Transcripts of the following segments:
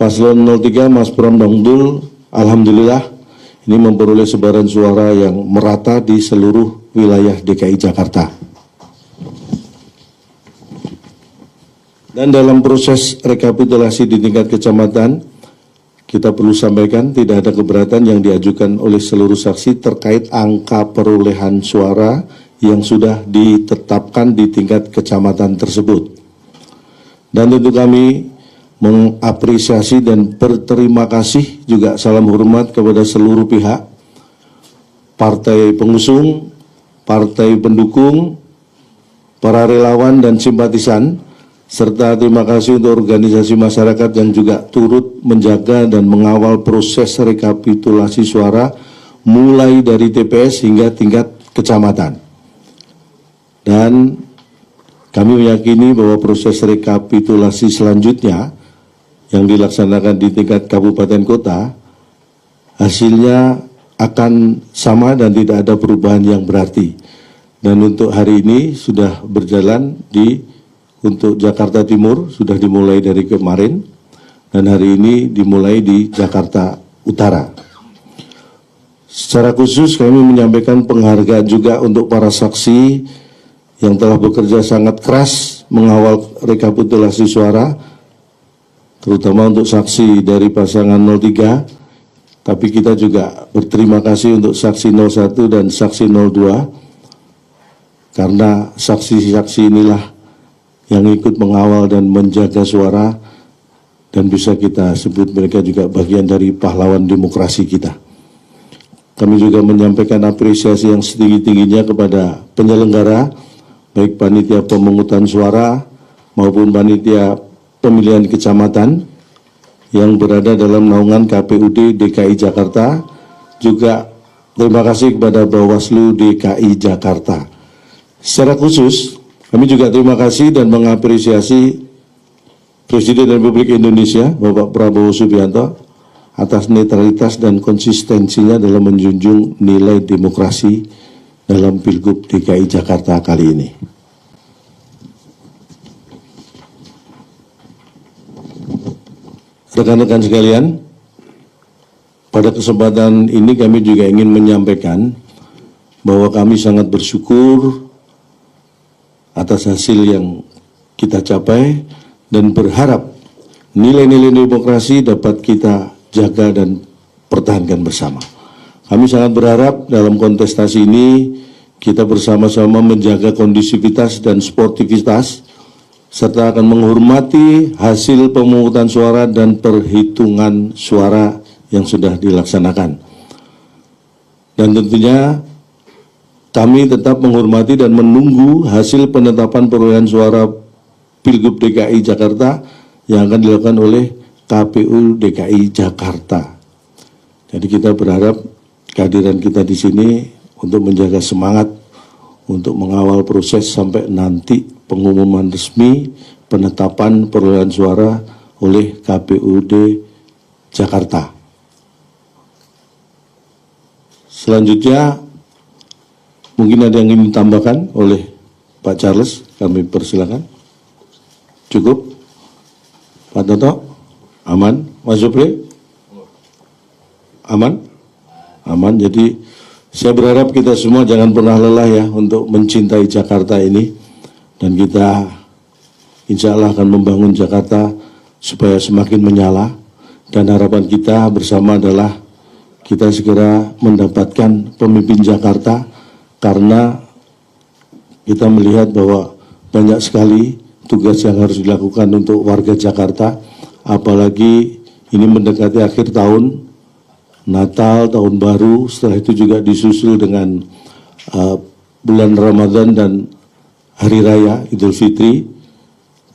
Paslon 03 Mas Pram Dongdul, alhamdulillah ini memperoleh sebaran suara yang merata di seluruh wilayah DKI Jakarta. Dan dalam proses rekapitulasi di tingkat kecamatan, kita perlu sampaikan tidak ada keberatan yang diajukan oleh seluruh saksi terkait angka perolehan suara yang sudah ditetapkan di tingkat kecamatan tersebut. Dan tentu kami mengapresiasi dan berterima kasih juga salam hormat kepada seluruh pihak, partai pengusung, partai pendukung, para relawan dan simpatisan, serta terima kasih untuk organisasi masyarakat yang juga turut menjaga dan mengawal proses rekapitulasi suara mulai dari TPS hingga tingkat kecamatan. Dan kami meyakini bahwa proses rekapitulasi selanjutnya yang dilaksanakan di tingkat kabupaten kota, hasilnya akan sama dan tidak ada perubahan yang berarti. Dan untuk hari ini sudah berjalan untuk Jakarta Timur, sudah dimulai dari kemarin, dan hari ini dimulai di Jakarta Utara. Secara khusus kami menyampaikan penghargaan juga untuk para saksi yang telah bekerja sangat keras mengawal rekapitulasi suara, terutama untuk saksi dari pasangan 03, tapi kita juga berterima kasih untuk saksi 01 dan saksi 02, karena saksi-saksi inilah yang ikut mengawal dan menjaga suara, dan bisa kita sebut mereka juga bagian dari pahlawan demokrasi kita. Kami juga menyampaikan apresiasi yang setinggi-tingginya kepada penyelenggara, baik panitia pemungutan suara maupun panitia pemilihan kecamatan yang berada dalam naungan KPUD DKI Jakarta. Juga terima kasih kepada Bawaslu DKI Jakarta. Secara khusus, kami juga terima kasih dan mengapresiasi Presiden Republik Indonesia, Bapak Prabowo Subianto, atas netralitas dan konsistensinya dalam menjunjung nilai demokrasi dalam Pilgub DKI Jakarta kali ini. Rekan-rekan sekalian, pada kesempatan ini kami juga ingin menyampaikan bahwa kami sangat bersyukur atas hasil yang kita capai dan berharap nilai-nilai demokrasi dapat kita jaga dan pertahankan bersama. Kami sangat berharap dalam kontestasi ini kita bersama-sama menjaga kondisivitas dan sportivitas, serta akan menghormati hasil pemungutan suara dan perhitungan suara yang sudah dilaksanakan. Dan tentunya kami tetap menghormati dan menunggu hasil penetapan perolehan suara Pilgub DKI Jakarta yang akan dilakukan oleh KPU DKI Jakarta. Jadi kita berharap kehadiran kita di sini untuk menjaga semangat untuk mengawal proses sampai nanti pengumuman resmi penetapan perolehan suara oleh KPUD Jakarta. Selanjutnya mungkin ada yang ingin ditambahkan oleh Pak Charles, kami persilakan. Cukup? Pak Toto? Aman? Mas Supri? Aman? Aman. Jadi saya berharap kita semua jangan pernah lelah ya untuk mencintai Jakarta ini, dan kita insya Allah akan membangun Jakarta supaya semakin menyala, dan harapan kita bersama adalah kita segera mendapatkan pemimpin Jakarta, karena kita melihat bahwa banyak sekali tugas yang harus dilakukan untuk warga Jakarta, apalagi ini mendekati akhir tahun, Natal, Tahun Baru, setelah itu juga disusul dengan bulan Ramadan dan Hari Raya Idul Fitri,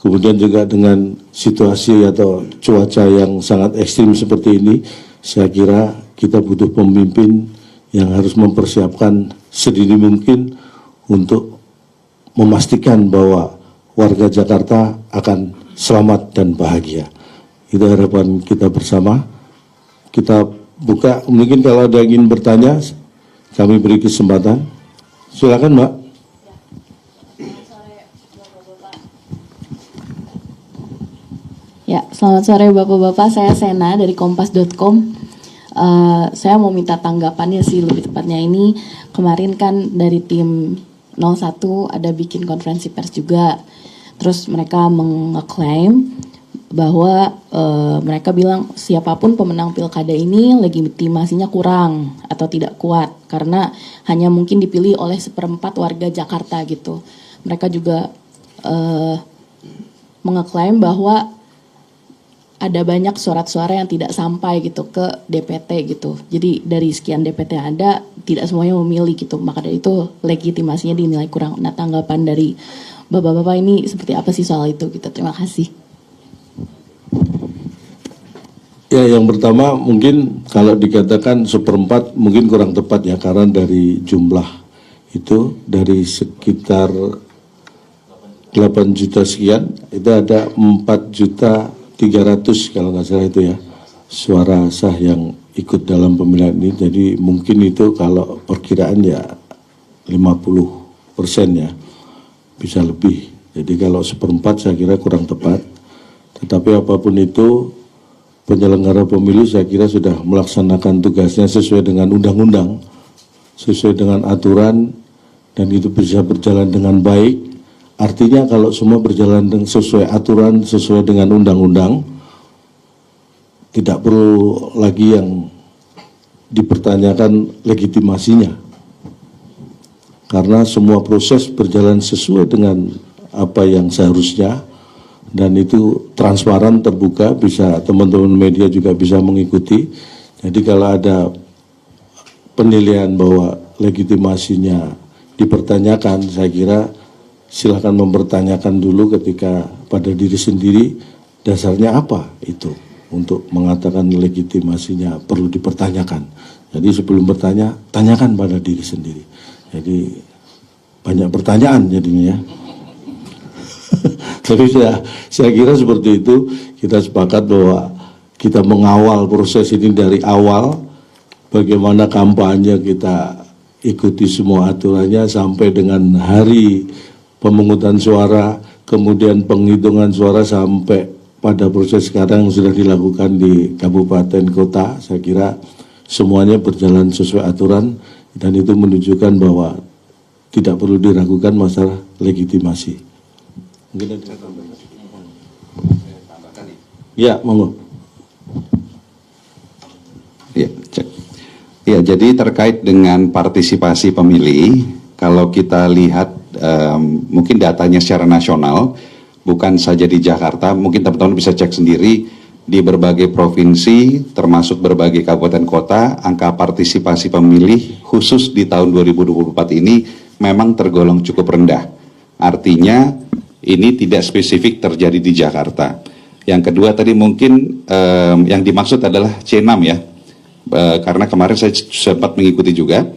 kemudian juga dengan situasi atau cuaca yang sangat ekstrim seperti ini, saya kira kita butuh pemimpin yang harus mempersiapkan sedini mungkin untuk memastikan bahwa warga Jakarta akan selamat dan bahagia. Itu harapan kita bersama. Kita buka, mungkin kalau ada yang ingin bertanya, kami beri kesempatan. Silakan, Mbak. Ya, selamat sore Bapak-Bapak, saya Sena dari Kompas.com. Saya mau minta tanggapannya sih lebih tepatnya ini. Kemarin kan dari tim 01 ada bikin konferensi pers juga. Terus mereka mengeklaim bahwa mereka bilang siapapun pemenang pilkada ini legitimasinya kurang atau tidak kuat karena hanya mungkin dipilih oleh 1/4 warga Jakarta gitu. Mereka juga mengeklaim bahwa ada banyak surat-suara yang tidak sampai gitu ke DPT gitu. Jadi dari sekian DPT yang ada tidak semuanya memilih gitu. Maka dari itu legitimasinya dinilai kurang. Nah, tanggapan dari Bapak-bapak ini seperti apa sih soal itu gitu. Terima kasih. Ya, yang pertama mungkin kalau dikatakan 1/4 mungkin kurang tepat ya, karena dari jumlah itu dari sekitar 8 juta sekian itu ada 4.300.000 kalau nggak salah itu ya suara sah yang ikut dalam pemilihan ini. Jadi mungkin itu kalau perkiraan ya 50% ya, bisa lebih. Jadi kalau 1/4 saya kira kurang tepat. Tetapi apapun itu, penyelenggara pemilu saya kira sudah melaksanakan tugasnya sesuai dengan undang-undang, sesuai dengan aturan, dan itu bisa berjalan dengan baik. Artinya kalau semua berjalan sesuai aturan, sesuai dengan undang-undang, tidak perlu lagi yang dipertanyakan legitimasinya. Karena semua proses berjalan sesuai dengan apa yang seharusnya, dan itu transparan, terbuka, bisa teman-teman media juga bisa mengikuti. Jadi kalau ada penilaian bahwa legitimasinya dipertanyakan, saya kira silakan mempertanyakan dulu ketika pada diri sendiri dasarnya apa itu untuk mengatakan legitimasinya perlu dipertanyakan. Jadi sebelum bertanya, tanyakan pada diri sendiri. Jadi banyak pertanyaan jadinya ya. Tapi saya kira seperti itu. Kita sepakat bahwa kita mengawal proses ini dari awal, bagaimana kampanye kita ikuti semua aturannya sampai dengan hari pemungutan suara, kemudian penghitungan suara sampai pada proses sekarang yang sudah dilakukan di kabupaten kota. Saya kira semuanya berjalan sesuai aturan dan itu menunjukkan bahwa tidak perlu diragukan masalah legitimasi. Mungkin ada tambahan. Ya, monggo. Ya, cek. Ya, jadi terkait dengan partisipasi pemilih, kalau kita lihat mungkin datanya secara nasional, bukan saja di Jakarta, mungkin teman-teman bisa cek sendiri di berbagai provinsi, termasuk berbagai kabupaten kota, angka partisipasi pemilih khusus di tahun 2024 ini memang tergolong cukup rendah. Artinya ini tidak spesifik terjadi di Jakarta. Yang kedua tadi mungkin yang dimaksud adalah C6 ya, karena kemarin saya sempat mengikuti juga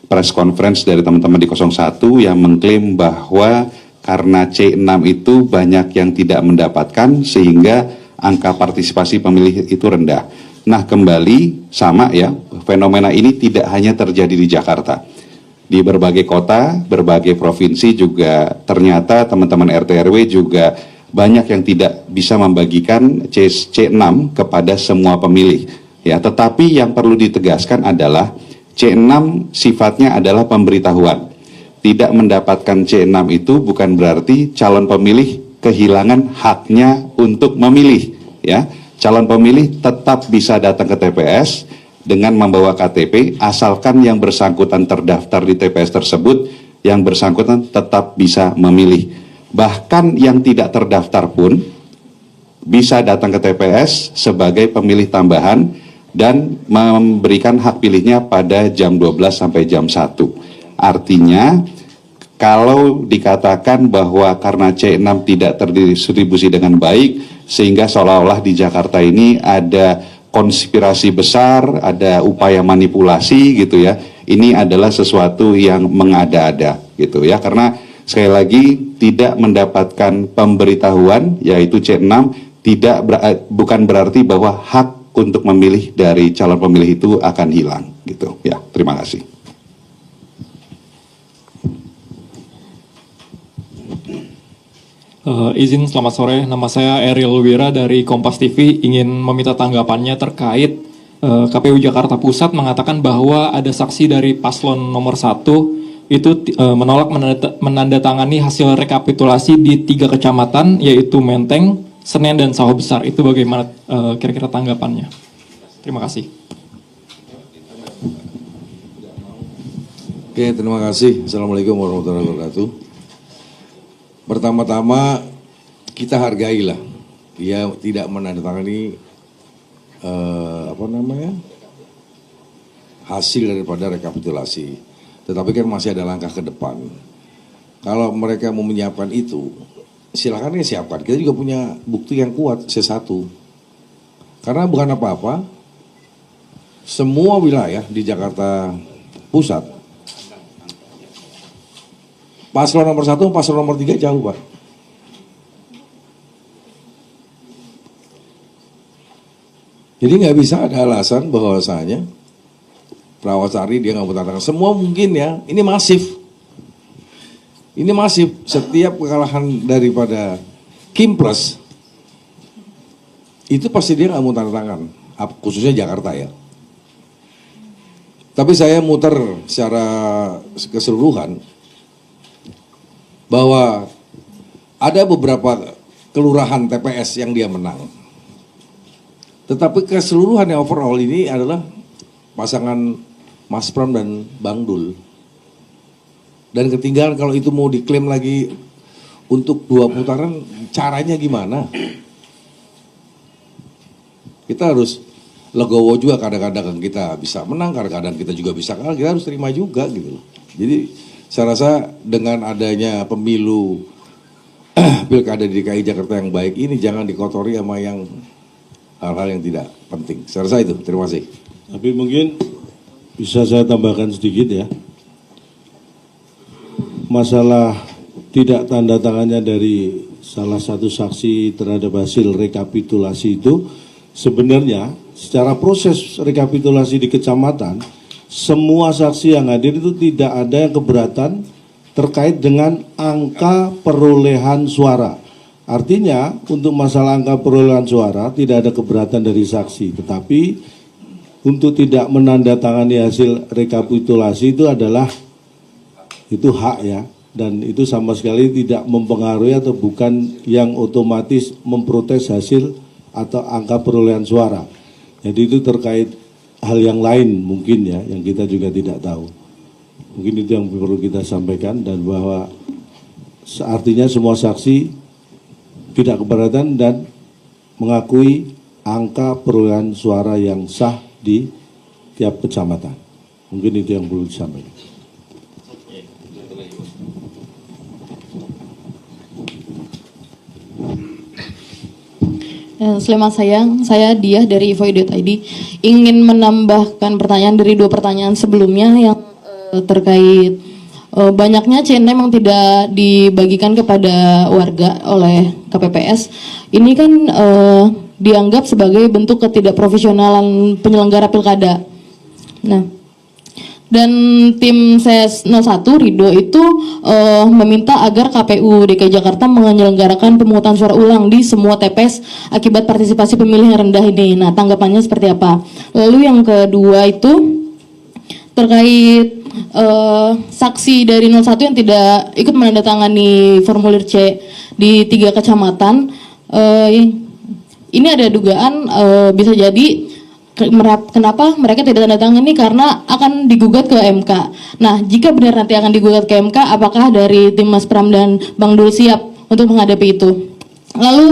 press conference dari teman-teman di 01 yang mengklaim bahwa karena C6 itu banyak yang tidak mendapatkan sehingga angka partisipasi pemilih itu rendah. Nah, kembali sama ya, fenomena ini tidak hanya terjadi di Jakarta. Di berbagai kota, berbagai provinsi juga ternyata teman-teman RT RW juga banyak yang tidak bisa membagikan C6 kepada semua pemilih. Ya, tetapi yang perlu ditegaskan adalah C6 sifatnya adalah pemberitahuan. Tidak mendapatkan C6 itu bukan berarti calon pemilih kehilangan haknya untuk memilih. Ya, calon pemilih tetap bisa datang ke TPS dengan membawa KTP, asalkan yang bersangkutan terdaftar di TPS tersebut, yang bersangkutan tetap bisa memilih. Bahkan yang tidak terdaftar pun bisa datang ke TPS sebagai pemilih tambahan dan memberikan hak pilihnya pada jam 12 sampai jam 1. Artinya, kalau dikatakan bahwa karena C6 tidak terdistribusi dengan baik, sehingga seolah-olah di Jakarta ini ada konspirasi besar, ada upaya manipulasi gitu ya. Ini adalah sesuatu yang mengada-ada gitu ya, karena sekali lagi tidak mendapatkan pemberitahuan yaitu C6 bukan berarti bahwa hak untuk memilih dari calon pemilih itu akan hilang gitu ya. Terima kasih. Izin selamat sore, nama saya Eril Wira dari Kompas TV, ingin meminta tanggapannya terkait KPU Jakarta Pusat mengatakan bahwa ada saksi dari paslon nomor 1 itu menolak menandatangani hasil rekapitulasi di 3 kecamatan yaitu Menteng, Senen, dan Sawah Besar. Itu bagaimana kira-kira tanggapannya? Terima kasih. Oke, terima kasih. Assalamualaikum warahmatullahi wabarakatuh. Pertama-tama kita hargailah dia tidak menandatangani hasil daripada rekapitulasi. Tetapi kan masih ada langkah ke depan. Kalau mereka mau menyiapkan itu, silakan ya siapkan. Kita juga punya bukti yang kuat C1. Karena bukan apa-apa, semua wilayah di Jakarta Pusat paslon nomor 1, paslon nomor 3 jauh, Pak. Jadi nggak bisa ada alasan bahwasanya Prawasari dia nggak mau tantangan. Semua mungkin ya, ini masif. Ini masif. Setiap kekalahan daripada Kimpres itu pasti dia nggak mau tanda tangan, khususnya Jakarta ya. Tapi saya muter secara keseluruhan bahwa ada beberapa kelurahan TPS yang dia menang. Tetapi keseluruhan yang overall ini adalah pasangan Mas Pram dan Bang Dul. Dan ketinggalan kalau itu mau diklaim lagi untuk 2 putaran, caranya gimana? Kita harus legowo juga, kadang-kadang kita bisa menang, kadang-kadang kita juga bisa kalah, kita harus terima juga gitu loh. Jadi saya rasa dengan adanya pemilu pilkada di DKI Jakarta yang baik ini jangan dikotori sama yang hal-hal yang tidak penting. Saya rasa itu. Terima kasih. Tapi mungkin bisa saya tambahkan sedikit ya. Masalah tidak tanda tangannya dari salah satu saksi terhadap hasil rekapitulasi itu sebenarnya secara proses rekapitulasi di kecamatan, semua saksi yang hadir itu tidak ada yang keberatan terkait dengan angka perolehan suara. Artinya untuk masalah angka perolehan suara tidak ada keberatan dari saksi. Tetapi untuk tidak menandatangani hasil rekapitulasi itu adalah hak ya. Dan itu sama sekali tidak mempengaruhi atau bukan yang otomatis memprotes hasil atau angka perolehan suara. Jadi itu terkait hal yang lain mungkin ya, yang kita juga tidak tahu. Mungkin itu yang perlu kita sampaikan, dan bahwa artinya semua saksi tidak keberatan dan mengakui angka perolehan suara yang sah di tiap kecamatan. Mungkin itu yang perlu disampaikan. Selamat siang, saya Diah dari Void.id. Ingin menambahkan pertanyaan dari 2 pertanyaan sebelumnya yang terkait banyaknya C6 yang tidak dibagikan kepada warga oleh KPPS. Ini kan dianggap sebagai bentuk ketidakprofesionalan penyelenggara pilkada. Nah, dan tim CS 01 Ridho itu meminta agar KPU DKI Jakarta menyelenggarakan pemungutan suara ulang di semua TPS akibat partisipasi pemilih yang rendah ini. Nah, tanggapannya seperti apa? Lalu yang kedua itu terkait saksi dari 01 yang tidak ikut menandatangani formulir C di 3 kecamatan. Ini ada dugaan bisa jadi kenapa mereka tidak tanda tangan ini karena akan digugat ke MK. Nah, jika benar nanti akan digugat ke MK, apakah dari tim Mas Pram dan Bang Dul siap untuk menghadapi itu? Lalu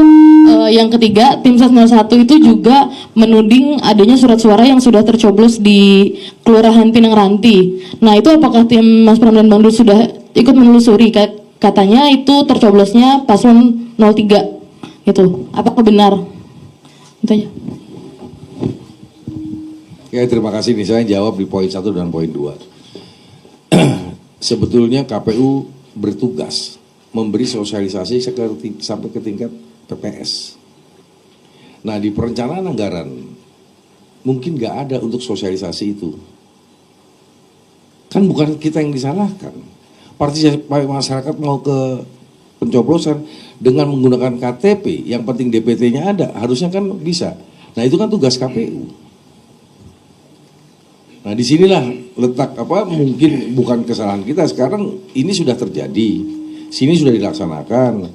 yang ketiga, tim SAS 01 itu juga menuding adanya surat suara yang sudah tercoblos di Kelurahan Pinang Ranti. Nah, itu apakah tim Mas Pram dan Bang Dul sudah ikut menelusuri? Katanya itu tercoblosnya paslon 03. Itu, apakah benar? Itu aja. Ya, terima kasih nih, saya jawab di poin 1 dan poin 2. Sebetulnya KPU bertugas memberi sosialisasi sampai ke tingkat PPS. Nah, di perencanaan anggaran mungkin nggak ada untuk sosialisasi itu. Kan bukan kita yang disalahkan. Partisipasi masyarakat mau ke pencoblosan dengan menggunakan KTP, yang penting DPT-nya ada, harusnya kan bisa. Nah itu kan tugas KPU. Nah disinilah letak mungkin bukan kesalahan kita, sekarang ini sudah terjadi, sini sudah dilaksanakan,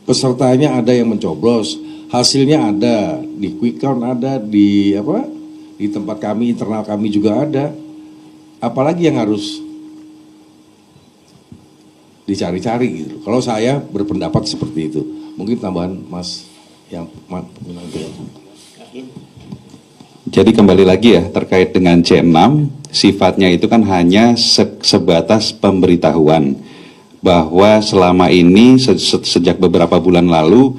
pesertanya ada yang mencoblos, hasilnya ada di quick count, ada di di tempat kami, internal kami juga ada, apalagi yang harus dicari-cari gitu. Kalau saya berpendapat seperti itu, mungkin tambahan Mas yang Jadi kembali lagi ya, terkait dengan C6, sifatnya itu kan hanya sebatas pemberitahuan bahwa selama ini sejak beberapa bulan lalu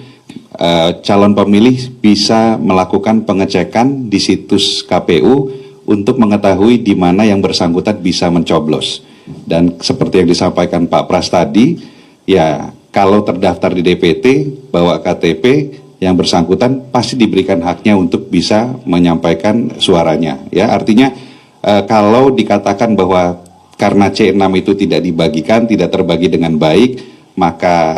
calon pemilih bisa melakukan pengecekan di situs KPU untuk mengetahui di mana yang bersangkutan bisa mencoblos. Dan seperti yang disampaikan Pak Pras tadi, ya kalau terdaftar di DPT, bawa KTP, yang bersangkutan pasti diberikan haknya untuk bisa menyampaikan suaranya. Ya, artinya kalau dikatakan bahwa karena C6 itu tidak dibagikan, tidak terbagi dengan baik, maka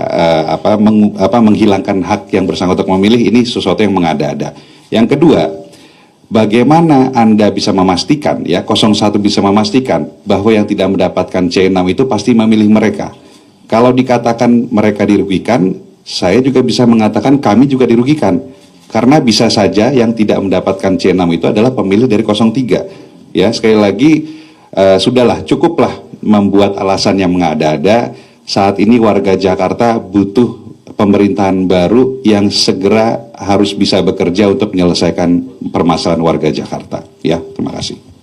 menghilangkan hak yang bersangkutan memilih, ini sesuatu yang mengada-ada. Yang kedua, bagaimana Anda bisa memastikan, ya 01 bisa memastikan bahwa yang tidak mendapatkan C6 itu pasti memilih mereka. Kalau dikatakan mereka dirugikan, saya juga bisa mengatakan kami juga dirugikan. Karena bisa saja yang tidak mendapatkan C6 itu adalah pemilih dari 03. Ya, sekali lagi sudahlah, cukuplah membuat alasan yang mengada-ada. Saat ini warga Jakarta butuh pemerintahan baru yang segera harus bisa bekerja untuk menyelesaikan permasalahan warga Jakarta. Ya, terima kasih.